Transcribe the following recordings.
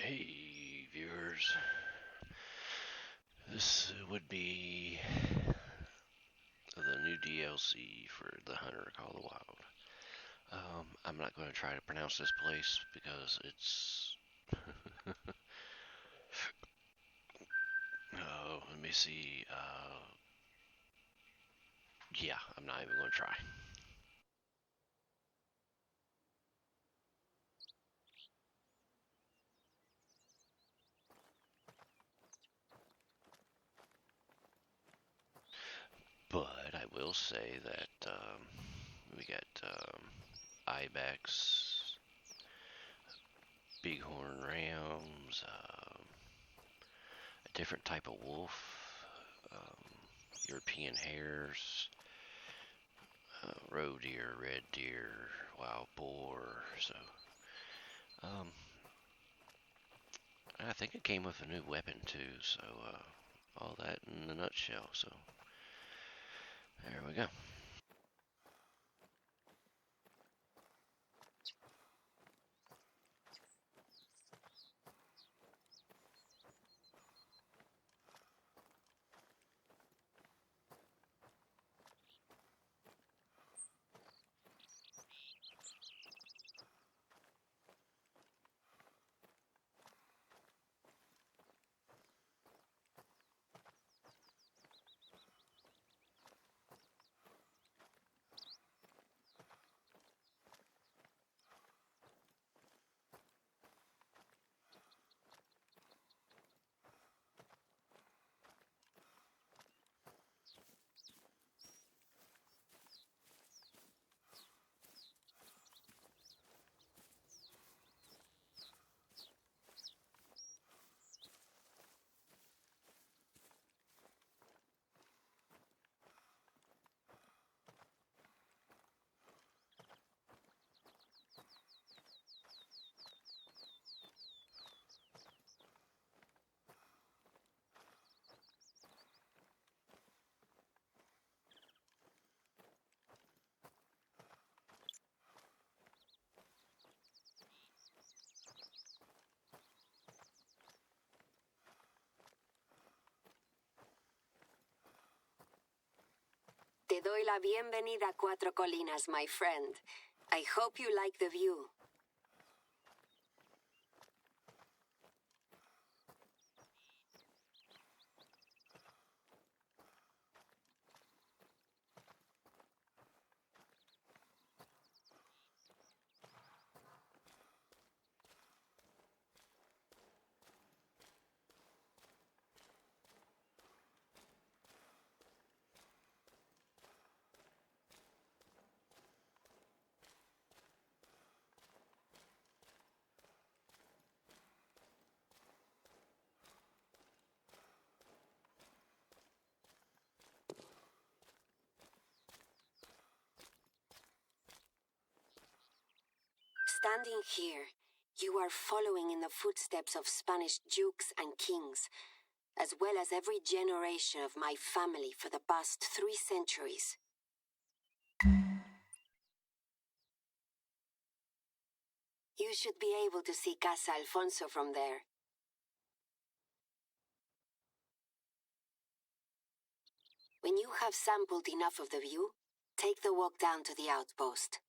Hey, viewers. This would be the new DLC for The Hunter Call the Wild. I'm not going to try to pronounce this place because it's. Let me see. Yeah, I'm not even going to try. But I will say that we got ibex, bighorn rams, a different type of wolf, European hares, roe deer, red deer, wild boar. So, um, I think it came with a new weapon too. So, all that in a nutshell. So, there we go. Te doy la bienvenida a Cuatro Colinas, my friend. I hope you like the view. Standing here, you are following in the footsteps of Spanish dukes and kings, as well as every generation of my family for the past 3 centuries. You should be able to see Casa Alfonso from there. When you have sampled enough of the view, take the walk down to the outpost.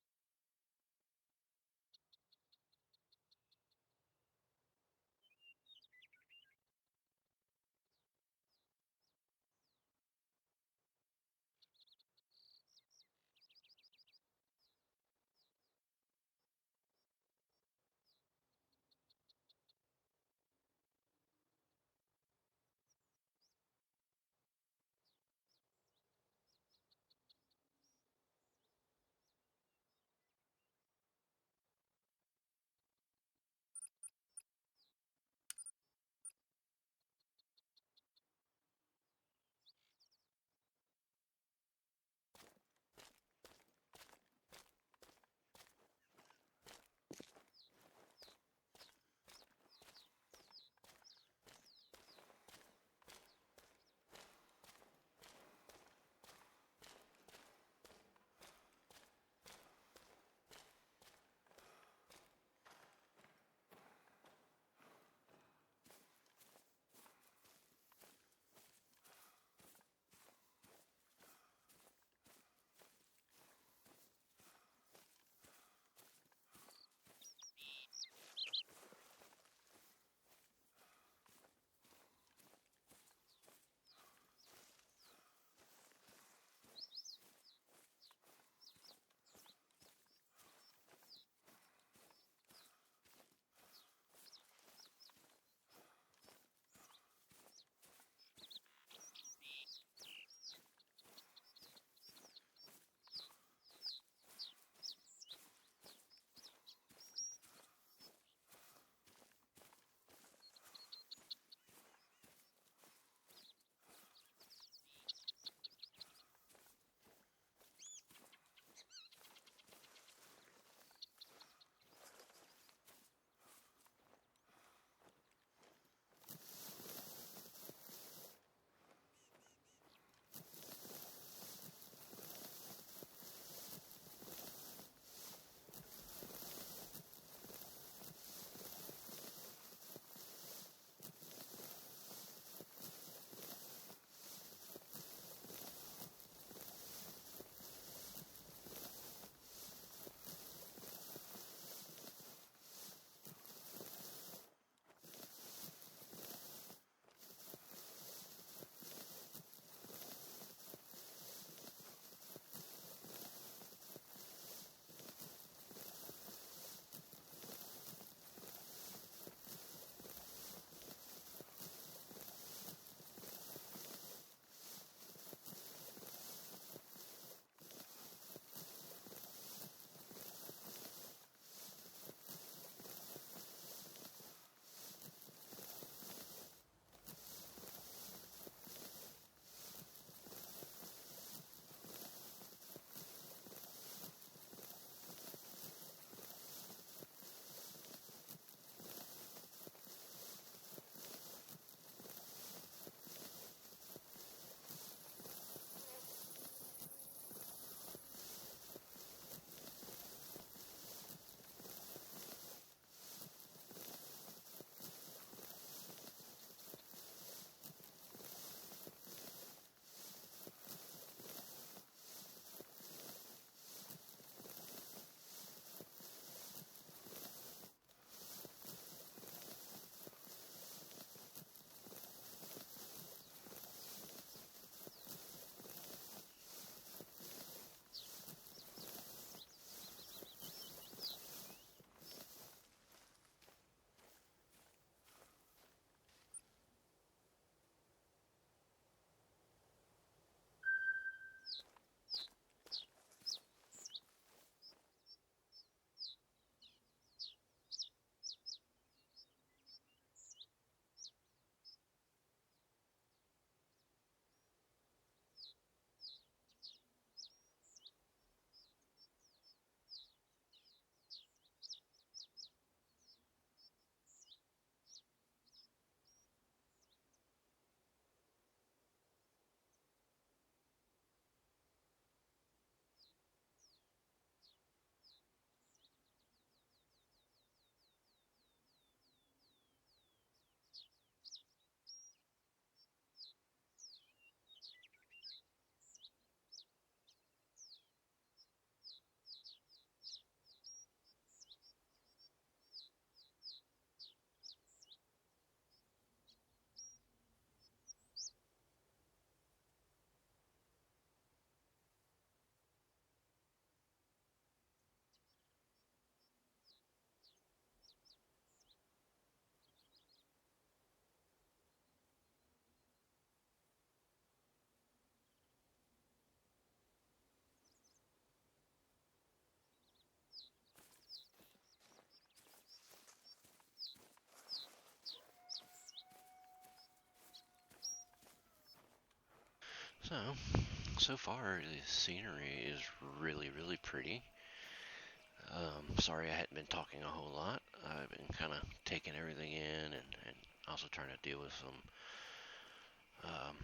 So far the scenery is really, really pretty. Sorry I hadn't been talking a whole lot. I've been kind of taking everything in and also trying to deal with some um,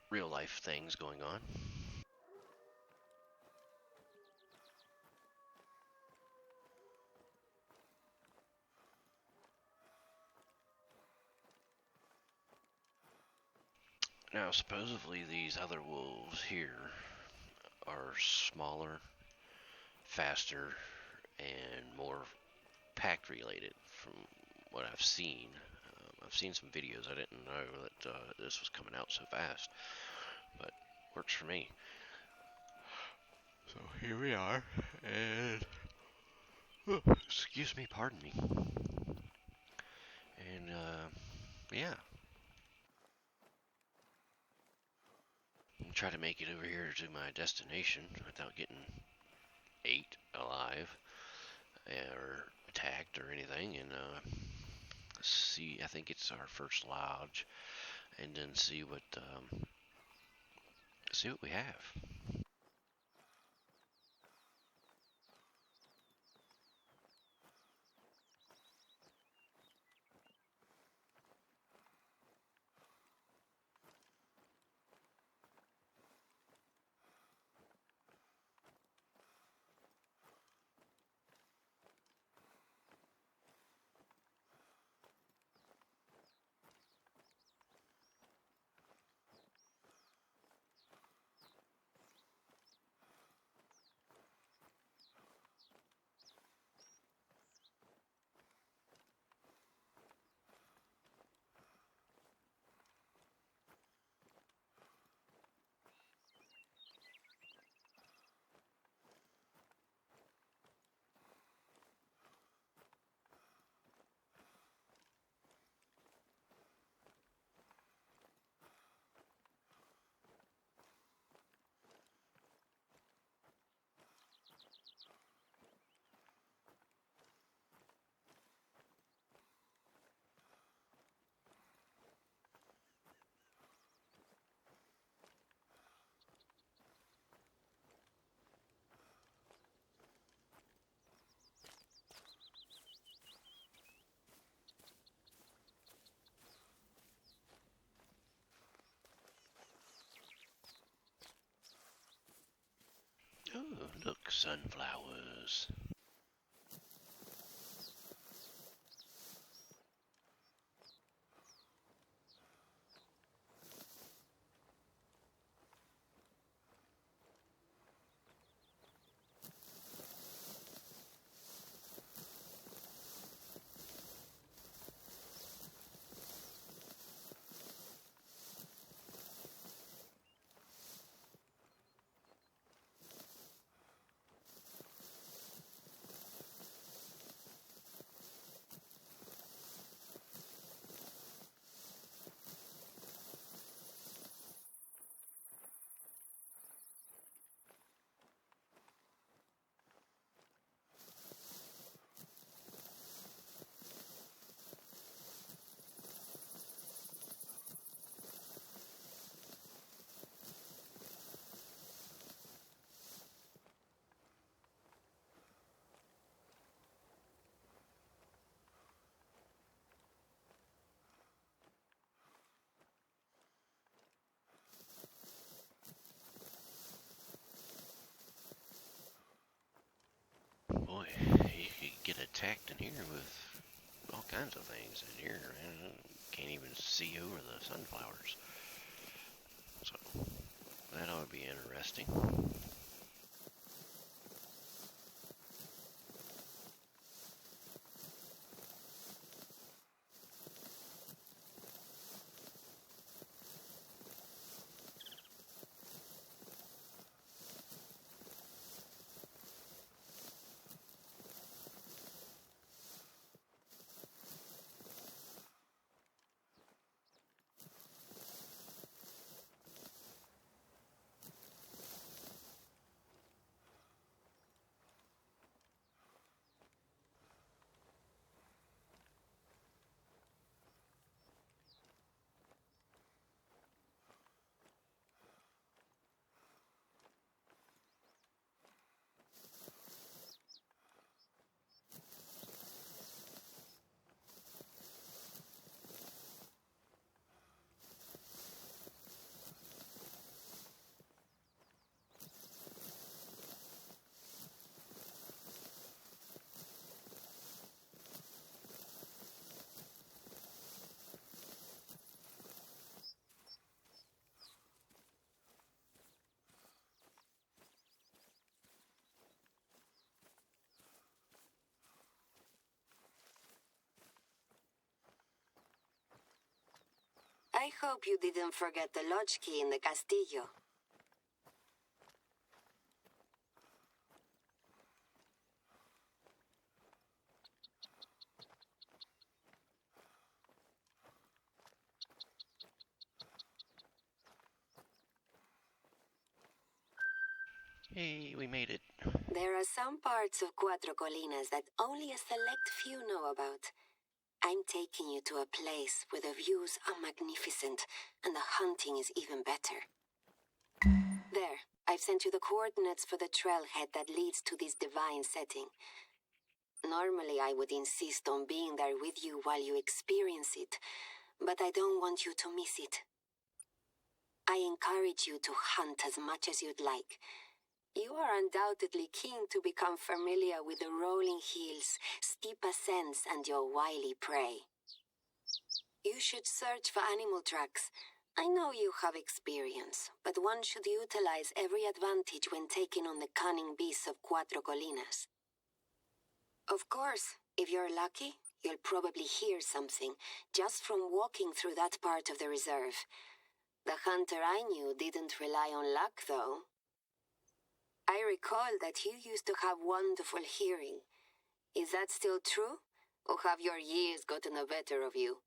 real life things going on. Now, supposedly these other wolves here are smaller, faster, and more pack related from what I've seen. I've seen some videos. I didn't know that this was coming out so fast, but works for me. So here we are, and excuse me, pardon me, and yeah, try to make it over here to my destination without getting ate alive or attacked or anything, and see. I think it's our first lodge, and then see what we have. Oh, look, sunflowers. Boy, you could get attacked in here with all kinds of things in here. Man. Can't even see over the sunflowers. So that ought to be interesting. I hope you didn't forget the lodge key in the castillo. Hey, we made it. There are some parts of Cuatro Colinas that only a select few know about. I'm taking you to a place where the views are magnificent and the hunting is even better. There, I've sent you the coordinates for the trailhead that leads to this divine setting. Normally, I would insist on being there with you while you experience it, but I don't want you to miss it. I encourage you to hunt as much as you'd like. You are undoubtedly keen to become familiar with the rolling hills, steep ascents, and your wily prey. You should search for animal tracks. I know you have experience, but one should utilize every advantage when taking on the cunning beasts of Cuatro Colinas. Of course, if you're lucky, you'll probably hear something, just from walking through that part of the reserve. The hunter I knew didn't rely on luck, though. I recall that you used to have wonderful hearing. Is that still true? Or have your years gotten the better of you?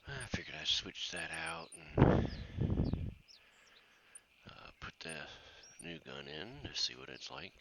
I figured I'd switch that out and put the new gun in to see what it's like.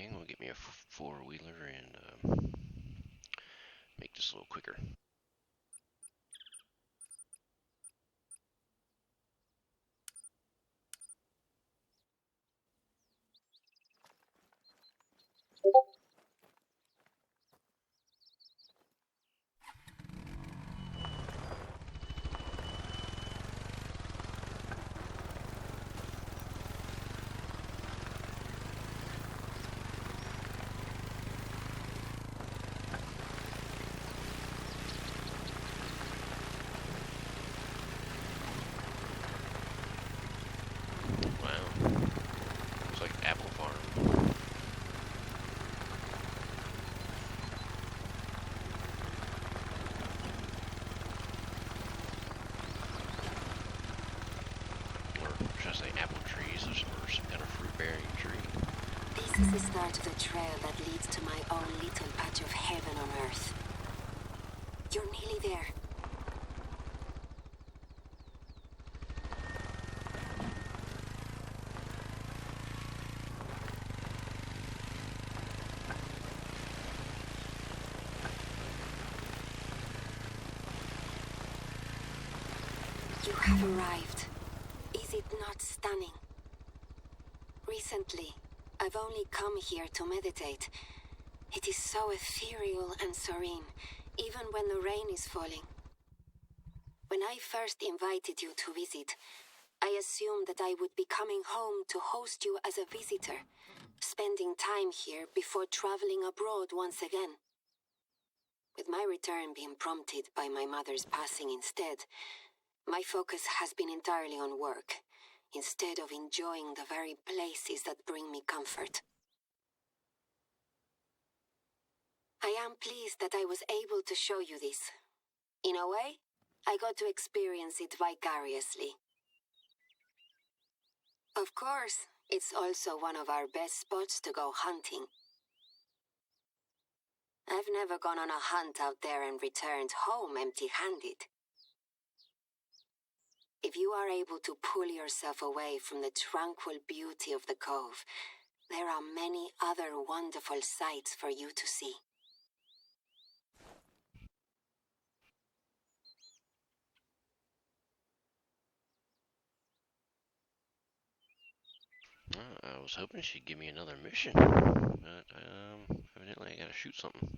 Okay, we'll get me a four-wheeler and make this a little quicker. Wow, it's like apple farm. Or should I say apple trees, or some kind of fruit-bearing tree. This is the start of the trail that leads to my own little patch of heaven on Earth. You're nearly there. You have arrived. Is it not stunning? Recently, I've only come here to meditate. It is so ethereal and serene, even when the rain is falling. When I first invited you to visit, I assumed that I would be coming home to host you as a visitor, spending time here before traveling abroad once again. With my return being prompted by my mother's passing instead, my focus has been entirely on work, instead of enjoying the very places that bring me comfort. I am pleased that I was able to show you this. In a way, I got to experience it vicariously. Of course, it's also one of our best spots to go hunting. I've never gone on a hunt out there and returned home empty-handed. If you are able to pull yourself away from the tranquil beauty of the cove, there are many other wonderful sights for you to see. I was hoping she'd give me another mission, but evidently I gotta shoot something.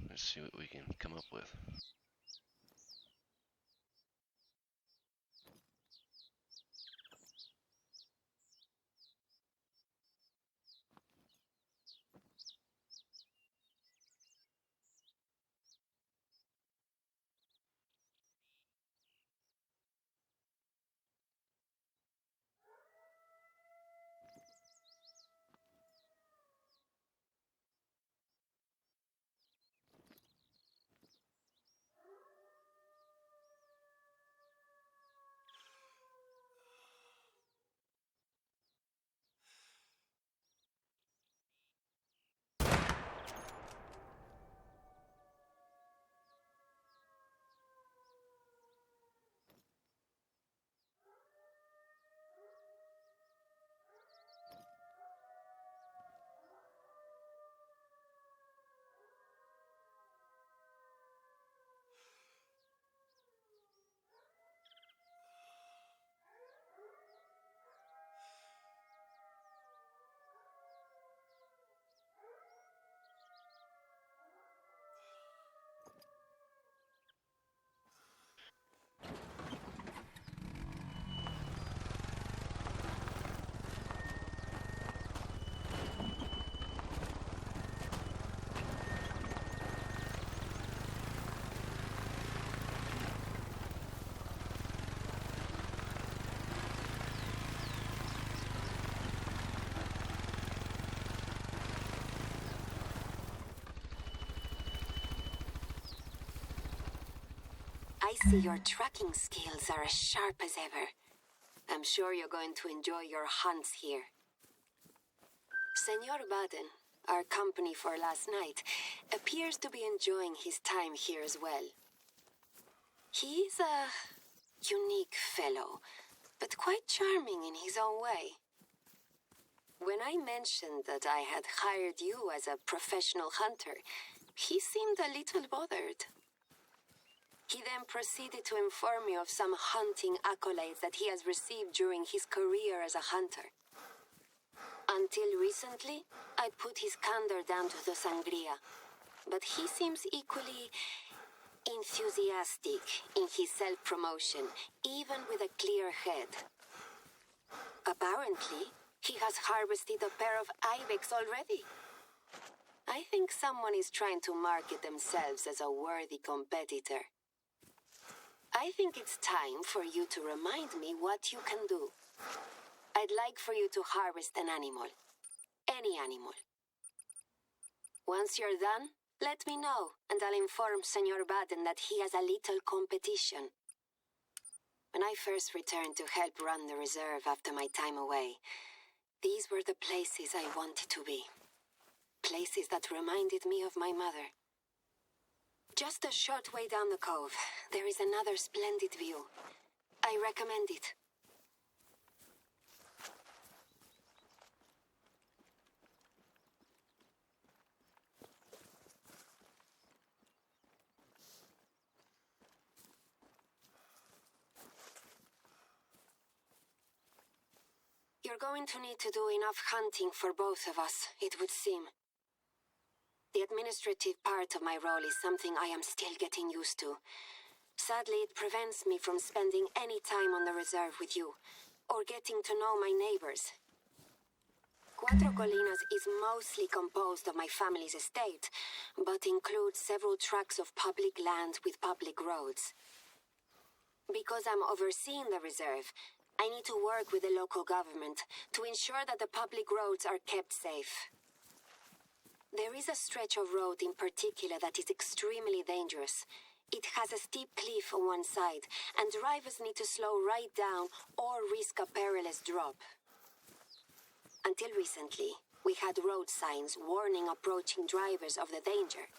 Let's see what we can come up with. I see your tracking skills are as sharp as ever. I'm sure you're going to enjoy your hunts here. Senor Baden, our company for last night, appears to be enjoying his time here as well. He's a unique fellow, but quite charming in his own way. When I mentioned that I had hired you as a professional hunter, he seemed a little bothered. He then proceeded to inform me of some hunting accolades that he has received during his career as a hunter. Until recently, I put his candor down to the sangria, but he seems equally enthusiastic in his self-promotion, even with a clear head. Apparently, he has harvested a pair of ibex already. I think someone is trying to market themselves as a worthy competitor. I think it's time for you to remind me what you can do. I'd like for you to harvest an animal. Any animal. Once you're done, let me know, and I'll inform Senor Baden that he has a little competition. When I first returned to help run the reserve after my time away, these were the places I wanted to be. Places that reminded me of my mother. Just a short way down the cove, there is another splendid view. I recommend it. You're going to need to do enough hunting for both of us, it would seem. The administrative part of my role is something I am still getting used to. Sadly, it prevents me from spending any time on the reserve with you, or getting to know my neighbors. Cuatro Colinas is mostly composed of my family's estate, but includes several tracts of public land with public roads. Because I'm overseeing the reserve, I need to work with the local government to ensure that the public roads are kept safe. There is a stretch of road in particular that is extremely dangerous. It has a steep cliff on one side, and drivers need to slow right down or risk a perilous drop. Until recently, we had road signs warning approaching drivers of the danger.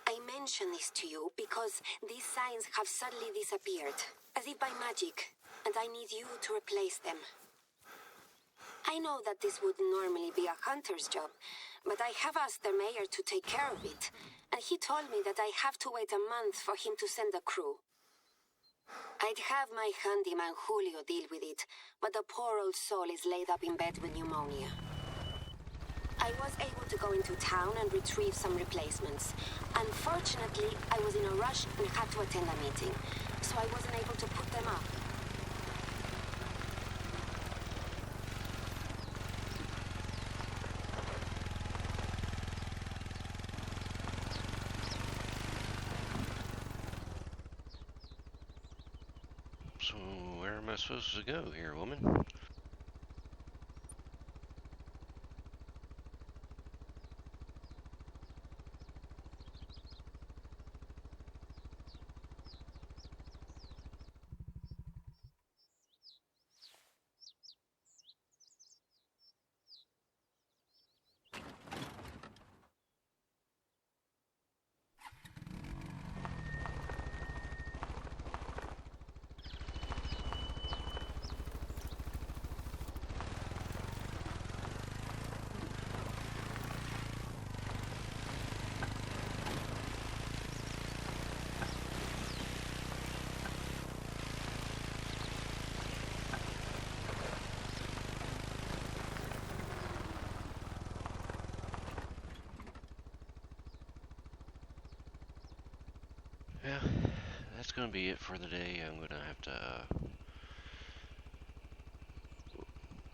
I mention this to you because these signs have suddenly disappeared, as if by magic, and I need you to replace them. I know that this would normally be a hunter's job, but I have asked the mayor to take care of it, and he told me that I have to wait a month for him to send a crew. I'd have my handyman Julio deal with it, but the poor old soul is laid up in bed with pneumonia. I was able to go into town and retrieve some replacements. Unfortunately, I was in a rush and had to attend a meeting, so I wasn't able to put them up. So, where am I supposed to go here, woman? Yeah, that's gonna be it for the day. I'm gonna have to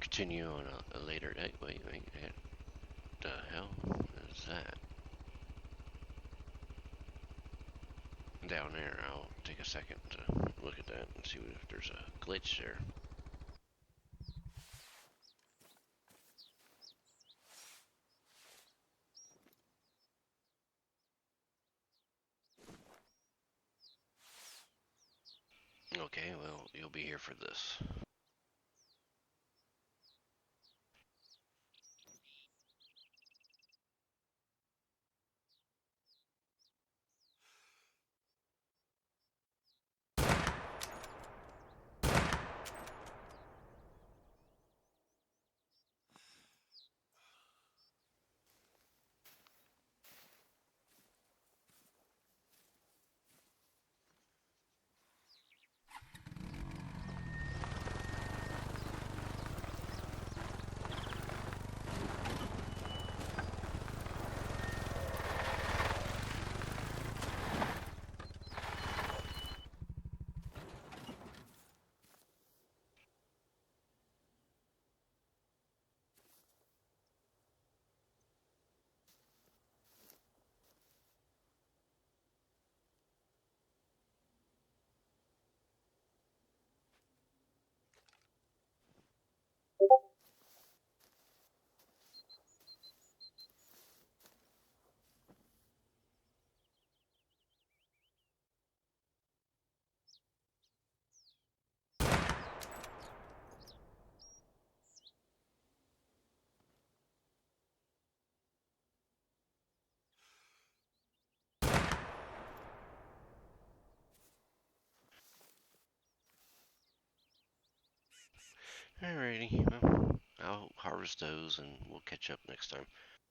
continue on a later date. Wait, what the hell is that? Down there, I'll take a second to look at that and see if there's a glitch there. Okay, well, you'll be here for this. Alrighty, well, I'll harvest those and we'll catch up next time.